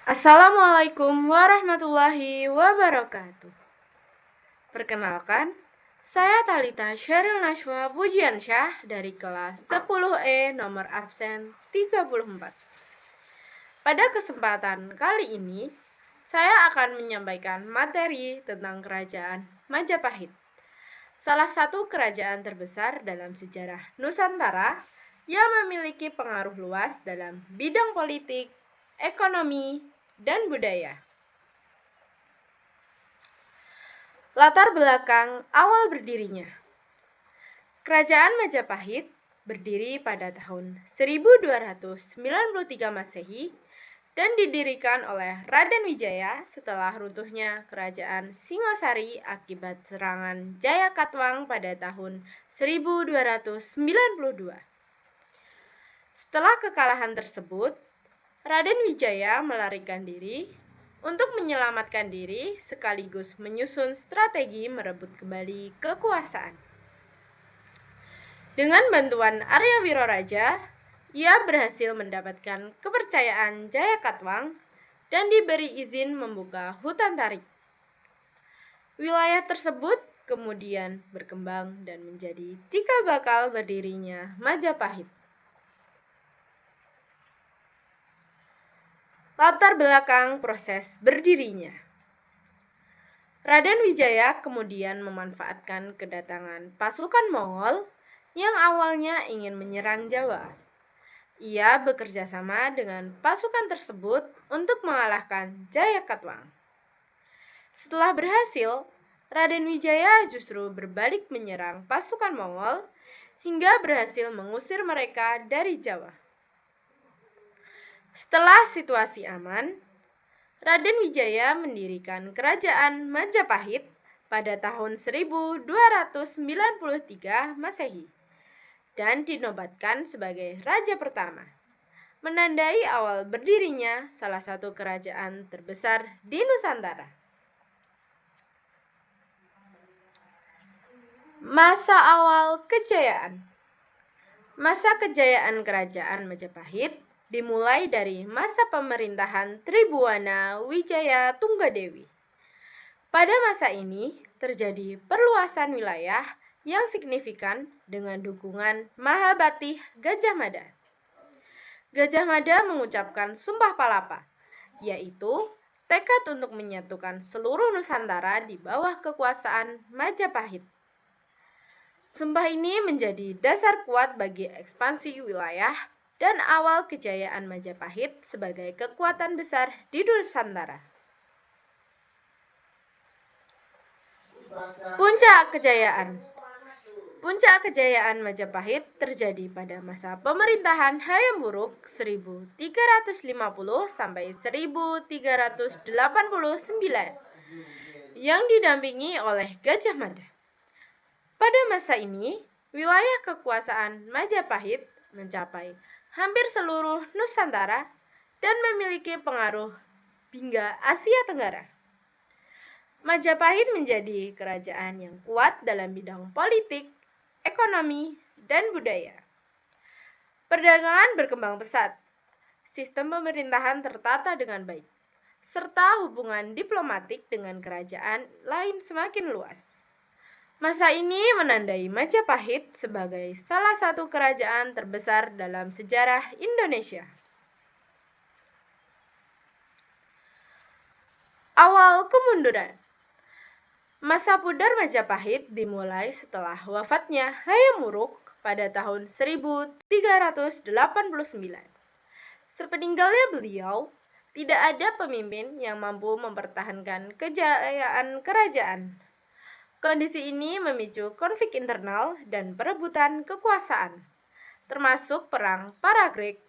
Assalamualaikum warahmatullahi wabarakatuh. Perkenalkan, saya Thalita Sheryl Najwa Pujiansyah dari kelas 10E nomor absen 34. Pada kesempatan kali ini, saya akan menyampaikan materi tentang Kerajaan Majapahit, salah satu kerajaan terbesar dalam sejarah Nusantara yang memiliki pengaruh luas dalam bidang politik, ekonomi, dan budaya. Latar belakang awal berdirinya. Kerajaan Majapahit berdiri pada tahun 1293 Masehi dan didirikan oleh Raden Wijaya setelah runtuhnya Kerajaan Singosari akibat serangan Jayakatwang pada tahun 1292. Setelah kekalahan tersebut, Raden Wijaya melarikan diri untuk menyelamatkan diri sekaligus menyusun strategi merebut kembali kekuasaan. Dengan bantuan Arya Wiroraja, ia berhasil mendapatkan kepercayaan Jayakatwang dan diberi izin membuka hutan tarik. Wilayah tersebut kemudian berkembang dan menjadi cikal bakal berdirinya Majapahit. Latar belakang proses berdirinya. Raden Wijaya kemudian memanfaatkan kedatangan pasukan Mongol yang awalnya ingin menyerang Jawa. Ia bekerja sama dengan pasukan tersebut untuk mengalahkan Jayakatwang. Setelah berhasil, Raden Wijaya justru berbalik menyerang pasukan Mongol hingga berhasil mengusir mereka dari Jawa. Setelah situasi aman, Raden Wijaya mendirikan Kerajaan Majapahit pada tahun 1293 Masehi dan dinobatkan sebagai raja pertama, menandai awal berdirinya salah satu kerajaan terbesar di Nusantara. Masa awal kejayaan. Masa kejayaan Kerajaan Majapahit dimulai dari masa pemerintahan Tribhuwana Wijaya Tunggadewi. Pada masa ini terjadi perluasan wilayah yang signifikan dengan dukungan Mahabhatih Gajah Mada. Gajah Mada mengucapkan Sumpah Palapa, yaitu tekad untuk menyatukan seluruh Nusantara di bawah kekuasaan Majapahit. Sumpah ini menjadi dasar kuat bagi ekspansi wilayah dan awal kejayaan Majapahit sebagai kekuatan besar di Nusantara. Puncak kejayaan. Puncak kejayaan Majapahit terjadi pada masa pemerintahan Hayam Wuruk 1350 sampai 1389 yang didampingi oleh Gajah Mada. Pada masa ini, wilayah kekuasaan Majapahit mencapai hampir seluruh Nusantara dan memiliki pengaruh hingga Asia Tenggara. Majapahit menjadi kerajaan yang kuat dalam bidang politik, ekonomi, dan budaya. Perdagangan berkembang pesat, sistem pemerintahan tertata dengan baik, serta hubungan diplomatik dengan kerajaan lain semakin luas. Masa ini menandai Majapahit sebagai salah satu kerajaan terbesar dalam sejarah Indonesia. Awal kemunduran. Masa pudar Majapahit dimulai setelah wafatnya Hayam Wuruk pada tahun 1389. Sepeninggalnya beliau, tidak ada pemimpin yang mampu mempertahankan kejayaan kerajaan. Kondisi ini memicu konflik internal dan perebutan kekuasaan, termasuk perang Paragreg.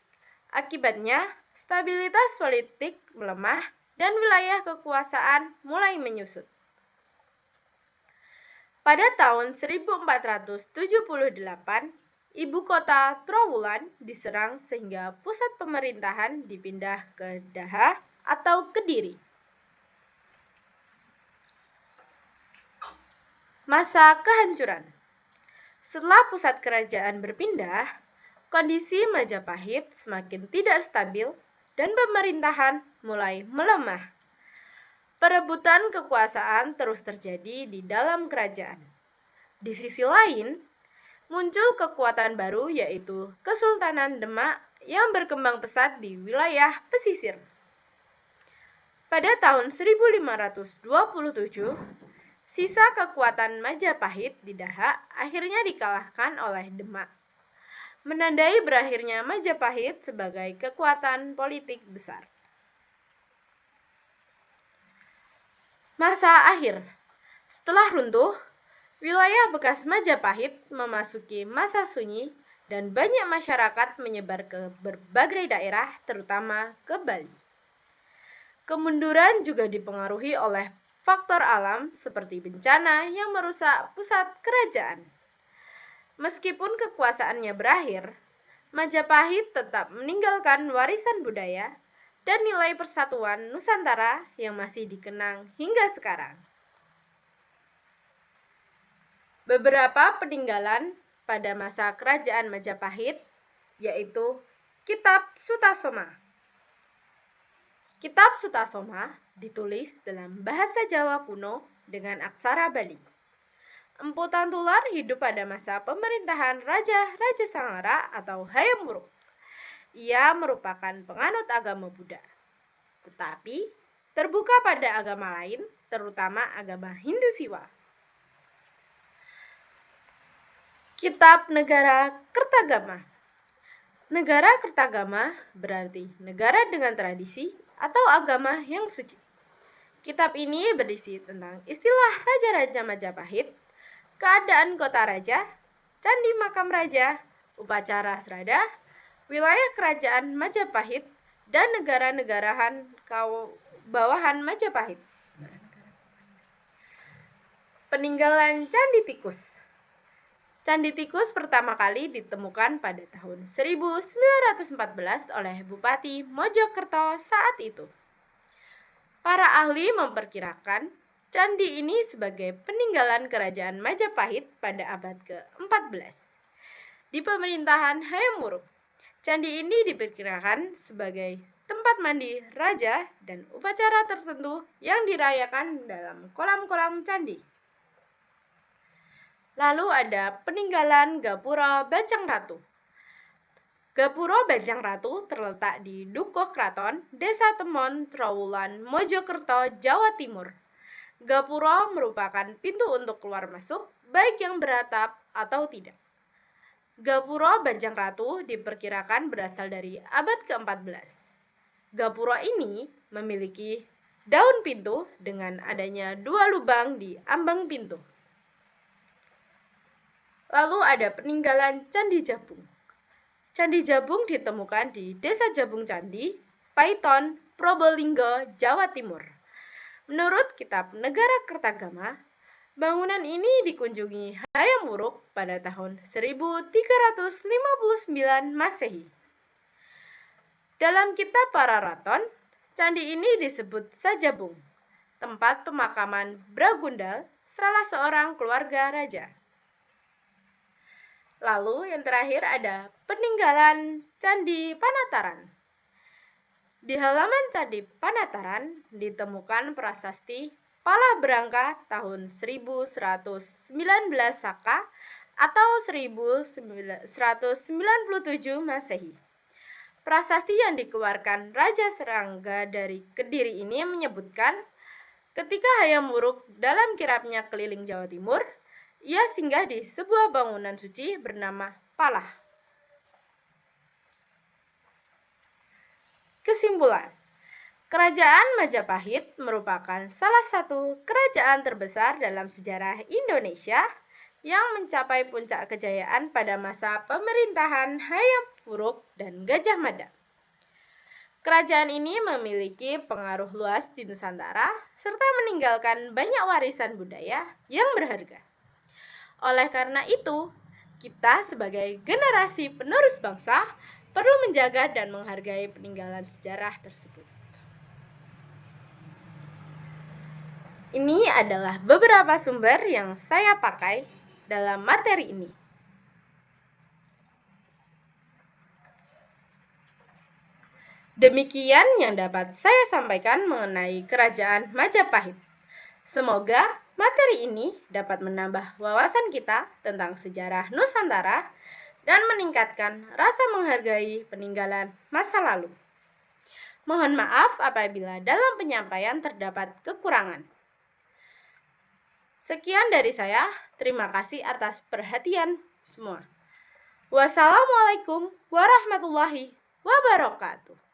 Akibatnya, stabilitas politik melemah dan wilayah kekuasaan mulai menyusut. Pada tahun 1478, ibu kota Trowulan diserang sehingga pusat pemerintahan dipindah ke Daha atau Kediri. Masa kehancuran. Setelah pusat kerajaan berpindah, kondisi Majapahit semakin tidak stabil dan pemerintahan mulai melemah. Perebutan kekuasaan terus terjadi di dalam kerajaan. Di sisi lain, muncul kekuatan baru yaitu Kesultanan Demak yang berkembang pesat di wilayah pesisir. Pada tahun 1527, sisa kekuatan Majapahit di Daha akhirnya dikalahkan oleh Demak, menandai berakhirnya Majapahit sebagai kekuatan politik besar. Masa akhir. Setelah runtuh, wilayah bekas Majapahit memasuki masa sunyi dan banyak masyarakat menyebar ke berbagai daerah, terutama ke Bali. Kemunduran juga dipengaruhi oleh faktor alam seperti bencana yang merusak pusat kerajaan. Meskipun kekuasaannya berakhir, Majapahit tetap meninggalkan warisan budaya dan nilai persatuan Nusantara yang masih dikenang hingga sekarang. Beberapa peninggalan pada masa kerajaan Majapahit yaitu Kitab Sutasoma. Kitab Sutasoma ditulis dalam bahasa Jawa kuno dengan aksara Bali. Empu Tantular hidup pada masa pemerintahan Raja Sangara atau Hayam Wuruk. Ia merupakan penganut agama Buddha, tetapi terbuka pada agama lain, terutama agama Hindu Siwa. Kitab Negara Kertagama. Negara Kertagama berarti negara dengan tradisi atau agama yang suci. Kitab ini berisi tentang istilah Raja-Raja Majapahit, keadaan kota raja, candi makam raja, upacara srada, wilayah kerajaan Majapahit, dan negara-negarahan bawahan Majapahit. Peninggalan Candi Tikus. Candi Tikus pertama kali ditemukan pada tahun 1914 oleh Bupati Mojokerto saat itu. Para ahli memperkirakan candi ini sebagai peninggalan kerajaan Majapahit pada abad ke-14. Di pemerintahan Hayam Wuruk, candi ini diperkirakan sebagai tempat mandi raja dan upacara tertentu yang dirayakan dalam kolam-kolam candi. Lalu ada peninggalan Gapura Bajang Ratu. Gapura Bajang Ratu terletak di Dukuh Kraton, Desa Temon, Trowulan, Mojokerto, Jawa Timur. Gapura merupakan pintu untuk keluar masuk, baik yang beratap atau tidak. Gapura Bajang Ratu diperkirakan berasal dari abad ke-14. Gapura ini memiliki daun pintu dengan adanya 2 lubang di ambang pintu. Lalu ada peninggalan Candi Jabung. Candi Jabung ditemukan di Desa Jabung Candi, Paiton, Probolinggo, Jawa Timur. Menurut Kitab Negara Kertagama, bangunan ini dikunjungi Hayam Wuruk pada tahun 1359 Masehi. Dalam kitab Pararaton, candi ini disebut Sajabung, tempat pemakaman Bragundal, salah seorang keluarga raja. Lalu yang terakhir ada peninggalan Candi Panataran. Di halaman Candi Panataran ditemukan prasasti Palabrangka tahun 1119 Saka atau 1197 Masehi. Prasasti yang dikeluarkan Raja Serangga dari Kediri ini menyebutkan ketika Hayam Wuruk dalam kirapnya keliling Jawa Timur, ia singgah di sebuah bangunan suci bernama Palah. Kesimpulan, Kerajaan Majapahit merupakan salah satu kerajaan terbesar dalam sejarah Indonesia yang mencapai puncak kejayaan pada masa pemerintahan Hayam Wuruk dan Gajah Mada. Kerajaan ini memiliki pengaruh luas di Nusantara serta meninggalkan banyak warisan budaya yang berharga. Oleh karena itu, kita sebagai generasi penerus bangsa perlu menjaga dan menghargai peninggalan sejarah tersebut. Ini adalah beberapa sumber yang saya pakai dalam materi ini. Demikian yang dapat saya sampaikan mengenai Kerajaan Majapahit. Semoga materi ini dapat menambah wawasan kita tentang sejarah Nusantara dan meningkatkan rasa menghargai peninggalan masa lalu. Mohon maaf apabila dalam penyampaian terdapat kekurangan. Sekian dari saya, terima kasih atas perhatian semua. Wassalamualaikum warahmatullahi wabarakatuh.